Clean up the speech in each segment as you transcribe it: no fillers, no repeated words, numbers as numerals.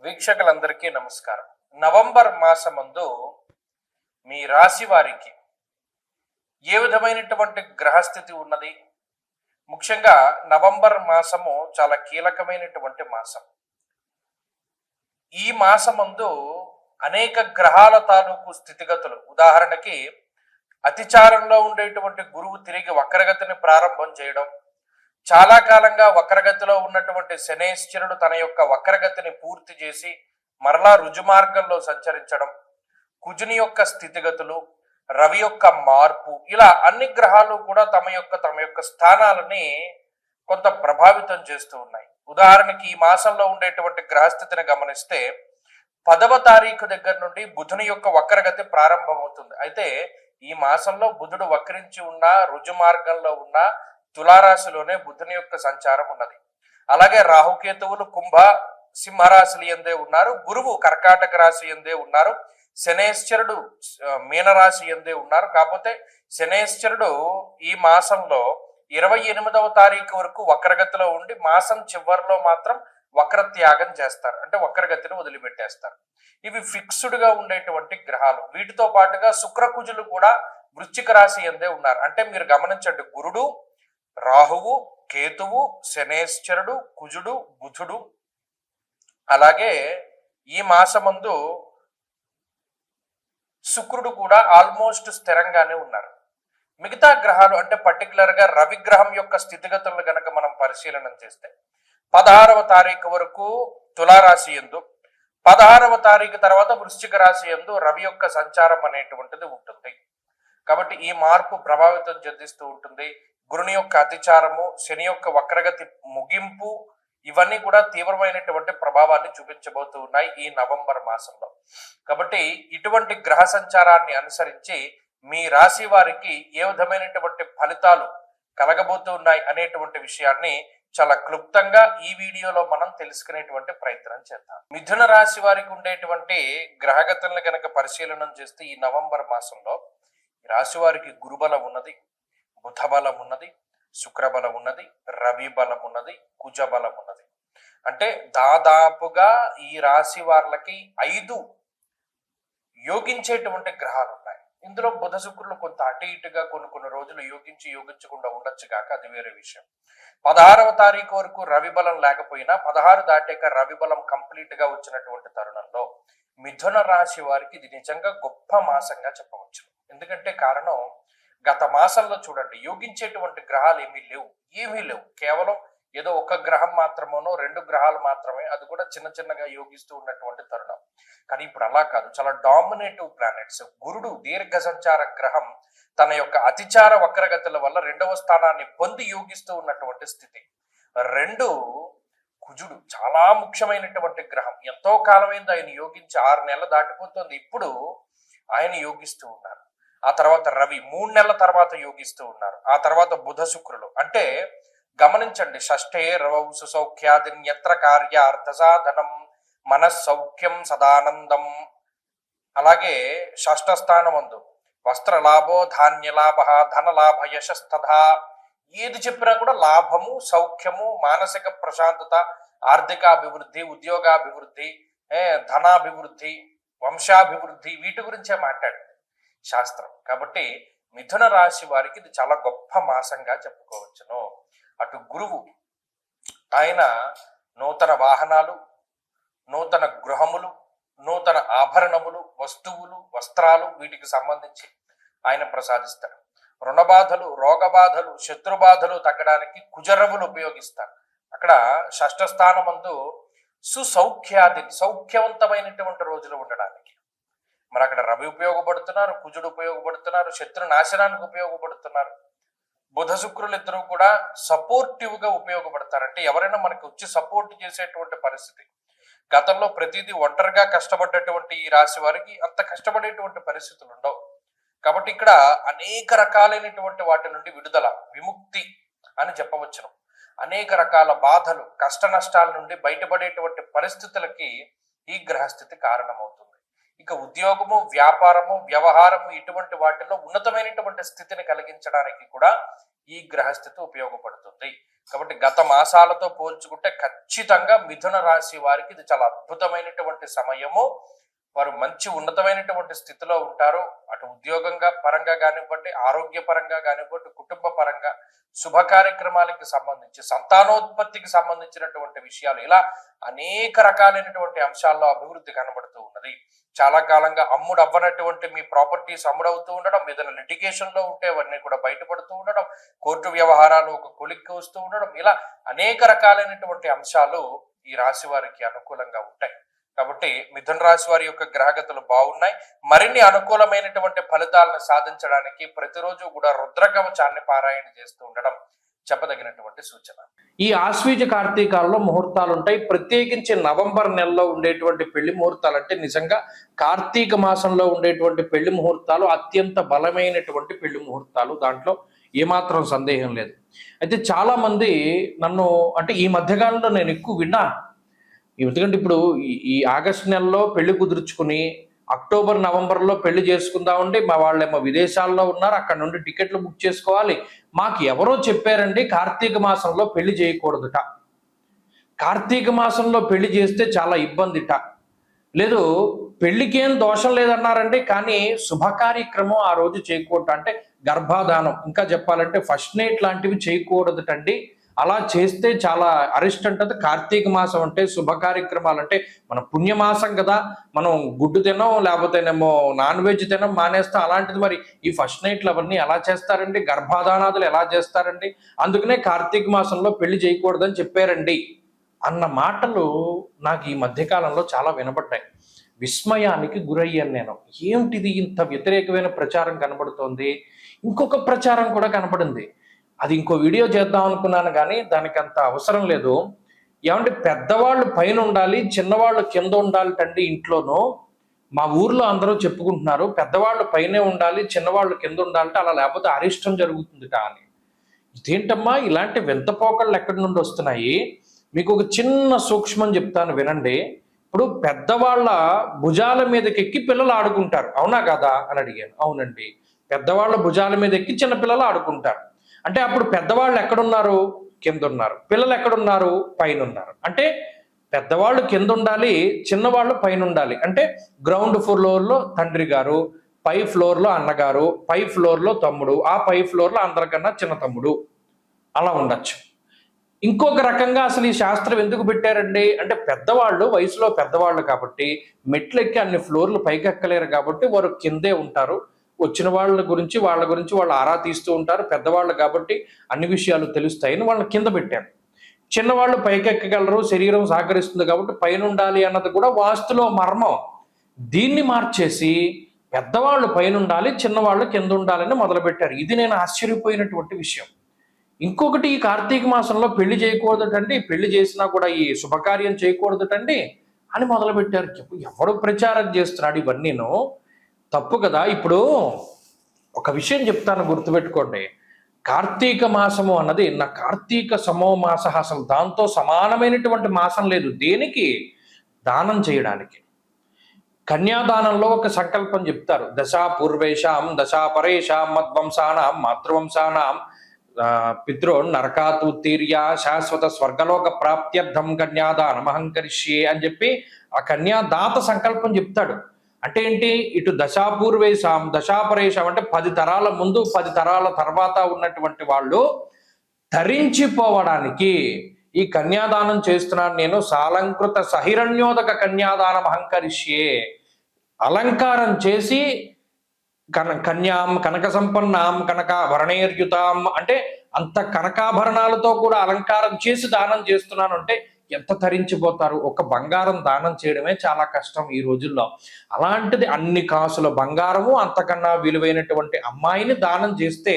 వీక్షకులందరికీ నమస్కారం. నవంబర్ మాసమందు మీ రాశి వారికి ఏ విధమైనటువంటి గ్రహస్థితి ఉన్నది? ముఖ్యంగా నవంబర్ మాసము చాలా కీలకమైనటువంటి మాసం. ఈ మాసమందు అనేక గ్రహాల తాలూకు స్థితిగతులు, ఉదాహరణకి అతిచారంలో ఉండేటువంటి గురువు తిరిగి వక్రగతిని ప్రారంభం చేయడం, చాలా కాలంగా వక్రగతిలో ఉన్నటువంటి శనేశ్వరుడు తన యొక్క వక్రగతిని పూర్తి చేసి మరలా రుజుమార్గంలో సంచరించడం, కుజుని యొక్క స్థితిగతులు, రవి యొక్క మార్పు, ఇలా అన్ని గ్రహాలు కూడా తమ యొక్క స్థానాలని కొంత ప్రభావితం చేస్తూ ఉన్నాయి. ఉదాహరణకి ఈ మాసంలో ఉండేటువంటి గ్రహస్థితిని గమనిస్తే 10వ తారీఖు దగ్గర నుండి బుధుని యొక్క వక్రగతి ప్రారంభమవుతుంది. అయితే ఈ మాసంలో బుధుడు వక్రించి ఉన్న రుజు మార్గంలో ఉన్న తులారాశిలోనే బుధుని యొక్క సంచారం ఉన్నది. అలాగే రాహుకేతువులు కుంభ సింహరాశులు ఎందే ఉన్నారు, గురువు కర్కాటక రాశి ఎందే ఉన్నారు, శనేశ్వరుడు మీనరాశి ఎందే ఉన్నారు. కాకపోతే శనేశ్వరుడు ఈ మాసంలో 28వ తారీఖు వరకు వక్రగతిలో ఉండి మాసం చివరిలో మాత్రం వక్రత్యాగం చేస్తారు, అంటే వక్రగతిని వదిలిపెట్టేస్తారు. ఇవి ఫిక్స్డ్ గా ఉండేటువంటి గ్రహాలు. వీటితో పాటుగా శుక్రకుజులు కూడా వృశ్చిక రాశి ఎందే ఉన్నారు. అంటే మీరు గమనించండి, గురుడు, రాహువు, కేతువు, శనేశ్వరుడు, కుజుడు, బుధుడు, అలాగే ఈ మాసమందు శుక్రుడు కూడా ఆల్మోస్ట్ స్థిరంగానే ఉన్నారు. మిగతా గ్రహాలు అంటే పర్టికులర్ గా రవి గ్రహం యొక్క స్థితిగతులను గనక మనం పరిశీలన చేస్తే 16వ తారీఖు వరకు తులారాశి యందు, 16వ తారీఖు తర్వాత వృశ్చిక రాశి యందు రవి యొక్క సంచారం అనేటువంటిది ఉంటుంది. కాబట్టి ఈ మార్పు ప్రభావితం చెందిస్తూ ఉంటుంది. గురుని యొక్క అతిచారము, శని యొక్క వక్రగతి ముగింపు, ఇవన్నీ కూడా తీవ్రమైనటువంటి ప్రభావాన్ని చూపించబోతూ ఉన్నాయి ఈ నవంబర్ మాసంలో. కాబట్టి ఇటువంటి గ్రహ సంచారాన్ని అనుసరించి మీ రాశి వారికి ఏ విధమైనటువంటి ఫలితాలు కలగబోతూ ఉన్నాయి అనేటువంటి విషయాన్ని చాలా క్లుప్తంగా ఈ వీడియోలో మనం తెలుసుకునేటువంటి ప్రయత్నం చేద్దాం. మిథున రాశి వారికి ఉండేటువంటి గ్రహగతులను కనుక పరిశీలన చేస్తే ఈ నవంబర్ మాసంలో రాశి వారికి గురుబలం ఉన్నది, బుధ బలం ఉన్నది, శుక్రబలం ఉన్నది, రవి బలం ఉన్నది, కుజ బలం ఉన్నది. అంటే దాదాపుగా ఈ రాశి వాళ్ళకి 5 యోగించేటువంటి గ్రహాలు ఉన్నాయి. ఇందులో బుధ శుక్రులు కొంత అటు ఇటుగా కొన్ని రోజులు యోగించకుండా ఉండొచ్చు కాక అది వేరే విషయం. 16వ తారీఖు వరకు రవి బలం లేకపోయినా 16 దాటాక రవి బలం కంప్లీట్ గా వచ్చినటువంటి తరుణంలో మిథున రాశి వారికి ఇది నిజంగా గొప్ప మాసంగా చెప్పవచ్చు. ఎందుకంటే కారణం, గత మాసంలో చూడండి యోగించేటువంటి గ్రహాలు ఏమీ లేవు. కేవలం ఏదో ఒక గ్రహం మాత్రమేనో 2 గ్రహాలు మాత్రమే, అది కూడా చిన్నగా యోగిస్తూ ఉన్నటువంటి తరుణం. కానీ ఇప్పుడు అలా కాదు, చాలా డామినేటివ్ ప్లానెట్స్. గురుడు దీర్ఘ సంచార గ్రహం తన యొక్క అతిచార వక్రగతుల వల్ల 2వ స్థానాన్ని పొంది యోగిస్తూ ఉన్నటువంటి స్థితి. 2 కుజుడు చాలా ముఖ్యమైనటువంటి గ్రహం. ఎంతో కాలమైంది ఆయన యోగించి, 6 నెలలు దాటిపోతుంది. ఇప్పుడు ఆయన యోగిస్తూ ఉన్నారు. ఆ తర్వాత రవి 3 నెలల తర్వాత యోగిస్తూ ఉన్నారు. ఆ తర్వాత బుధ శుక్రులు. అంటే గమనించండి, షష్ఠే రవౌ సుసౌఖ్యాదిన్యత్ర కార్య అర్ధసాధనం మనస్సౌఖ్యం సదానందం. అలాగే షష్ఠ స్థానమందు వస్త్రలాభో ధాన్యలాభ ధనలాభ యశస్తథా. ఏది చెప్పినా కూడా లాభము, సౌఖ్యము, మానసిక ప్రశాంతత, ఆర్థికాభివృద్ధి, ఉద్యోగాభివృద్ధి, ధనాభివృద్ధి, వంశాభివృద్ధి, వీటి గురించే మాట్లాడింది శాస్త్రం. కాబట్టి మిథున రాశి వారికి ఇది చాలా గొప్ప మాసంగా చెప్పుకోవచ్చును. అటు గురువు ఆయన నూతన వాహనాలు, నూతన గృహములు, నూతన ఆభరణములు, వస్తువులు, వస్త్రాలు, వీటికి సంబంధించి ఆయన ప్రసాదిస్తాడు. రుణబాధలు, రోగబాధలు, శత్రుబాధలు తగ్గడానికి కుజరవులు ఉపయోగిస్తారు. అక్కడ షష్ఠ స్థానమందు సుసౌఖ్యాది, సౌఖ్యవంతమైనటువంటి రోజులు ఉండడానికి. మరి అక్కడ రవి ఉపయోగపడుతున్నారు, కుజుడు ఉపయోగపడుతున్నారు, శత్రు నాశనానికి ఉపయోగపడుతున్నారు. బుధ శుక్రులు ఇద్దరు కూడా సపోర్టివ్ గా ఉపయోగపడతారు. అంటే ఎవరైనా మనకి వచ్చి సపోర్ట్ చేసేటువంటి పరిస్థితి. గతంలో ప్రతిదీ ఒంటరిగా కష్టపడ్డటువంటి ఈ రాశి వారికి అంత కష్టపడేటువంటి పరిస్థితులు ఉండవు. కాబట్టి ఇక్కడ అనేక రకాలైనటువంటి వాటి నుండి విడుదల, విముక్తి అని చెప్పవచ్చును. అనేక రకాల బాధలు, కష్ట నష్టాల నుండి బయటపడేటువంటి పరిస్థితులకి ఈ గ్రహస్థితి కారణమవుతుంది. ఇక ఉద్యోగము, వ్యాపారము, వ్యవహారము, ఇటువంటి వాటిలో ఉన్నతమైనటువంటి స్థితిని కలిగించడానికి కూడా ఈ గ్రహస్థితి ఉపయోగపడుతుంది. కాబట్టి గత మాసాలతో పోల్చుకుంటే ఖచ్చితంగా మిథున రాశి వారికి ఇది చాలా అద్భుతమైనటువంటి సమయము. వారు మంచి ఉన్నతమైనటువంటి స్థితిలో ఉంటారు. అటు ఉద్యోగంగా పరంగా కానివ్వండి, ఆరోగ్య పరంగా కానివ్వండి, కుటుంబ పరంగా, శుభ కార్యక్రమాలకి సంబంధించి, సంతానోత్పత్తికి సంబంధించినటువంటి విషయాలు, ఇలా అనేక రకాలైనటువంటి అంశాల్లో అభివృద్ధి కనబడుతూ ఉన్నది. చాలా కాలంగా అమ్ముడు అవ్వనటువంటి మీ ప్రాపర్టీస్ అమ్ముడవుతూ ఉండడం, ఏదైనా లిటిగేషన్ లో ఉంటే అవన్నీ కూడా బయటపడుతూ ఉండడం, కోర్టు వ్యవహారాలు ఒక కొలిక్కి వస్తూ ఉండడం, ఇలా అనేక రకాలైనటువంటి అంశాలు ఈ రాశి వారికి అనుకూలంగా ఉంటాయి. కాబట్టి మిథున రాశి వారి యొక్క గ్రహగతులు బాగున్నాయి. మరిన్ని అనుకూలమైనటువంటి ఫలితాలను సాధించడానికి ప్రతిరోజు కూడా రుద్రకవచాన్ని పారాయణ చేస్తూ ఉండడం చెప్పదగినటువంటి సూచన. ఈ ఆశ్వీజ కార్తీకాల్లో ముహూర్తాలు ఉంటాయి. ప్రత్యేకించి నవంబర్ నెలలో ఉండేటువంటి పెళ్లి ముహూర్తాలు అంటే నిజంగా కార్తీక మాసంలో ఉండేటువంటి పెళ్లి ముహూర్తాలు అత్యంత బలమైనటువంటి పెళ్లి ముహూర్తాలు. దాంట్లో ఏమాత్రం సందేహం లేదు. అయితే చాలా మంది నన్ను అంటే ఈ మధ్యకాలంలో నేను ఎక్కువ విన్నాను. ఎందుకంటే ఇప్పుడు ఈ ఆగస్టు నెలలో పెళ్లి కుదుర్చుకుని అక్టోబర్ నవంబర్లో పెళ్లి చేసుకుందామండి, మా వాళ్ళేమో విదేశాల్లో ఉన్నారు, అక్కడ నుండి టికెట్లు బుక్ చేసుకోవాలి. మాకు ఎవరో చెప్పారండి కార్తీక మాసంలో పెళ్లి చేయకూడదుట, కార్తీక మాసంలో పెళ్లి చేస్తే చాలా ఇబ్బందిట, లేదు పెళ్లికేం దోషం లేదన్నారండి, కానీ శుభ కార్యక్రమం ఆ రోజు చేయకూడదు, అంటే గర్భాధానం ఇంకా చెప్పాలంటే ఫస్ట్ నైట్ లాంటివి చేయకూడదుటండి. అలా చేస్తే చాలా అరిస్ట్ అంటది. కార్తీక మాసం అంటే శుభ కార్యక్రమాలు అంటే మన పుణ్యమాసం కదా, మనం గుడ్డు తినం లేకపోతేనేమో నాన్ వెజ్ తినం మానేస్తాం. అలాంటిది మరి ఈ ఫస్ట్ నైట్లు అవన్నీ ఎలా చేస్తారండి, గర్భాధానాదులు ఎలా చేస్తారండి, అందుకనే కార్తీక మాసంలో పెళ్లి చేయకూడదని చెప్పారండి అన్న మాటలు నాకు ఈ మధ్యకాలంలో చాలా వినబడ్డాయి. విస్మయానికి గురయ్యాను నేను. ఏమిటిది ఇంత వ్యతిరేకమైన ప్రచారం కనబడుతోంది. ఇంకొక ప్రచారం కూడా కనబడింది, అది ఇంకో వీడియో చేద్దాం అనుకున్నాను కానీ దానికి అంత అవసరం లేదు. ఏమంటే పెద్దవాళ్ళు పైన ఉండాలి, చిన్నవాళ్ళు కింద ఉండాలి తండ్రి ఇంట్లోనూ. మా ఊర్లో అందరూ చెప్పుకుంటున్నారు పెద్దవాళ్ళు పైనే ఉండాలి, చిన్నవాళ్ళు కింద ఉండాలంటే, అలా లేకపోతే అరిష్టం జరుగుతుందిట అని. ఇదేంటమ్మా ఇలాంటి వింతపోకళ్ళు ఎక్కడి నుండి వస్తున్నాయి? మీకు ఒక చిన్న సూక్ష్మం చెప్తాను వినండి. ఇప్పుడు పెద్దవాళ్ళ భుజాల మీదకి ఎక్కి పిల్లలు ఆడుకుంటారు, అవునా కదా అని అడిగాను. అవునండి, పెద్దవాళ్ళ భుజాల మీద ఎక్కి చిన్నపిల్లలు ఆడుకుంటారు. అంటే అప్పుడు పెద్దవాళ్ళు ఎక్కడున్నారు? కింద ఉన్నారు. పిల్లలు ఎక్కడున్నారు? పైన ఉన్నారు. అంటే పెద్దవాళ్ళు కింద ఉండాలి, చిన్నవాళ్ళు పైన ఉండాలి. అంటే గ్రౌండ్ ఫ్లోర్లో తండ్రి గారు, పై ఫ్లోర్లో అన్నగారు, పై ఫ్లోర్లో తమ్ముడు, ఆ పై ఫ్లోర్లో అందరికన్నా చిన్న తమ్ముడు, అలా ఉండొచ్చు. ఇంకొక రకంగా అసలు ఈ శాస్త్రం ఎందుకు పెట్టారండి అంటే పెద్దవాళ్ళు వయసులో పెద్దవాళ్ళు కాబట్టి మెట్లు ఎక్కి అన్ని ఫ్లోర్లు పైకి ఎక్కలేరు కాబట్టి వారు కిందే ఉంటారు. వచ్చిన వాళ్ళ గురించి వాళ్ళు ఆరా తీస్తూ ఉంటారు. పెద్దవాళ్ళు కాబట్టి అన్ని విషయాలు తెలుస్తాయని వాళ్ళని కింద పెట్టారు. చిన్నవాళ్ళు పైకెక్కగలరు, శరీరం సహకరిస్తుంది కాబట్టి పైన ఉండాలి అన్నది కూడా వాస్తులో మర్మం. దీన్ని మార్చేసి పెద్దవాళ్ళు పైన ఉండాలి, చిన్నవాళ్ళు కింద ఉండాలని మొదలుపెట్టారు. ఇది నేను ఆశ్చర్యపోయినటువంటి విషయం. ఇంకొకటి, ఈ కార్తీక మాసంలో పెళ్లి చేయకూడదటండి, పెళ్లి చేసినా కూడా ఈ శుభకార్యం చేయకూడదటండి అని మొదలుపెట్టారు. ఎవడు ప్రచారం చేస్తున్నాడు ఇవన్నీను? తప్పు కదా. ఇప్పుడు ఒక విషయం చెప్తాను, గుర్తుపెట్టుకోండి. కార్తీక మాసము అన్నది నా కార్తీక సమో మాస, అసలు దాంతో సమానమైనటువంటి మాసం లేదు. దేనికి? దానం చేయడానికి. కన్యాదానంలో ఒక సంకల్పం చెప్తారు, దశా పూర్వేషాం దశా పరేషాం మద్వంశానాం మాతృవంశానాం పితృ నరకాతుత్తీర్య శాశ్వత స్వర్గలోక ప్రాప్త్యర్థం కన్యాదానం అహంకరిష్యే అని చెప్పి ఆ కన్యాదాత సంకల్పం చెప్తాడు. అంటే ఏంటి? ఇటు దశాపూర్వేశాం దశాపరేషాం అంటే 10 తరాల ముందు 10 తరాల తర్వాత ఉన్నటువంటి వాళ్ళు ధరించిపోవడానికి ఈ కన్యాదానం చేస్తున్నాను నేను. సాలంకృత సహిరణ్యోదక కన్యాదానం అహంకరిష్యే, అలంకారం చేసి కన్యాం కనక సంపన్నాం కనకాభరణేర్యుతాం అంటే అంత కనకాభరణాలతో కూడా అలంకారం చేసి దానం చేస్తున్నాను అంటే ఎంత తరించిపోతారు. ఒక బంగారం దానం చేయడమే చాలా కష్టం ఈ రోజుల్లో. అలాంటిది అన్ని కాసుల బంగారము, అంతకన్నా విలువైనటువంటి అమ్మాయిని దానం చేస్తే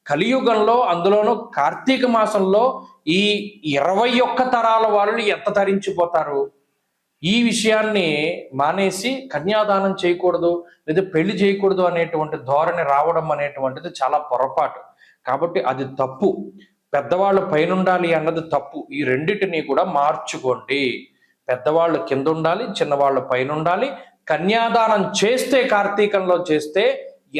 కలియుగంలో, అందులోనూ కార్తీక మాసంలో ఈ 21 తరాల వాళ్ళు ఎంత తరించిపోతారు. ఈ విషయాన్ని మానేసి కన్యాదానం చేయకూడదు లేదా పెళ్లి చేయకూడదు అనేటువంటి ధోరణి రావడం అనేటువంటిది చాలా పొరపాటు. కాబట్టి అది తప్పు. పెద్దవాళ్ళు పైన ఉండాలి అన్నది తప్పు. ఈ రెండింటినీ కూడా మార్చుకోండి. పెద్దవాళ్ళు కింద ఉండాలి, చిన్నవాళ్ళు పైన ఉండాలి. కన్యాదానం చేస్తే, కార్తీకంలో చేస్తే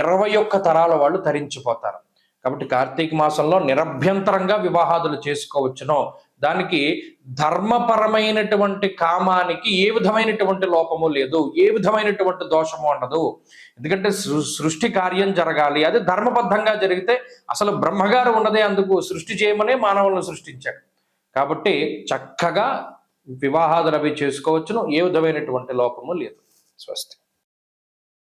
21 తరాల వాళ్ళు తరించిపోతారు. కాబట్టి కార్తీక మాసంలో నిరభ్యంతరంగా వివాహాదులు చేసుకోవచ్చును. దానికి ధర్మపరమైనటువంటి కామానికి ఏ విధమైనటువంటి లోపము లేదు, ఏ విధమైనటువంటి దోషము ఉండదు. ఎందుకంటే సృష్టి కార్యం జరగాలి, అది ధర్మబద్ధంగా జరిగితే అసలు బ్రహ్మగారు ఉన్నదే అందుకు, సృష్టి చేయమనే మానవులను సృష్టించాడు. కాబట్టి చక్కగా వివాహాదులు అవి చేసుకోవచ్చును, ఏ విధమైనటువంటి లోపము లేదు. స్వస్తి.